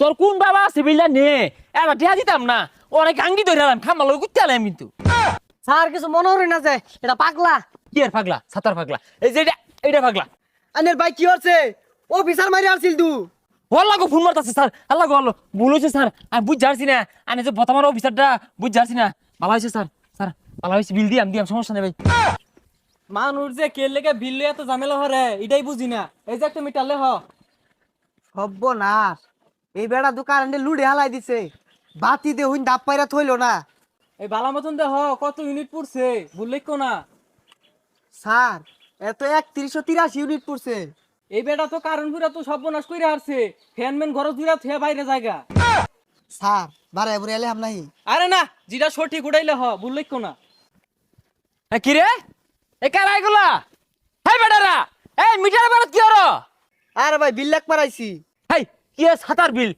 তোর কোন বাবা আছে বিলটা নে এবার টিয়া দিতাম না অনেক আঙ্গি ধরে আলাম খাম্বা লই করতে আলাম কিন্তু স্যার কিছু মনে হরি না যে এটা পাগলা। কি আর পাগলা সাতার পাগলা এই যে এটা পাগলা আনের ভাই কি হচ্ছে? অফিসার মারি আসছিল তু। আল্লাহ গো ফোন মারতাছে স্যার আল্লাহ গো আল্লাহ ভুল হয়েছে স্যার আমি বুঝ যাচ্ছি না আমি যে বর্তমান অফিসারটা বুঝ যাচ্ছি না ভালো হয়েছে স্যার স্যার ভালো হয়েছে বিল দিয়াম সমস্যা নেই ভাই মানুষ যে কে লেগে বিল এত ঝামেলা হরে এটাই বুঝি না। এই যে একটা মিটারলে সর্বনাশ, এই বেড়া দু কারেন্টে লুড়ে হালাই দিছে। বাতি দে হইন দাপ পাইরা থইলো না। এই বালা মতন দেহ কত ইউনিট পড়ছে বললে কো না। স্যার এত 3183 ইউনিট পড়ছে। এই বেটা তো কারণ পুরা তো সর্বনাশ করে হারছে। ফ্যানম্যান ঘর জুড়া থুয়া বাইরে জায়গা। স্যার বারে বুড়ে এলে হাম নাই। আরে না যেটা সঠিক উড়াইলে বললে কো না। কি রে এ কারা এগুলা হাই বেটারা এই মিটার বেড়াত কি হলো আরে ভাই বিল লাখ মারাইছি। হাই কি সাতার বিল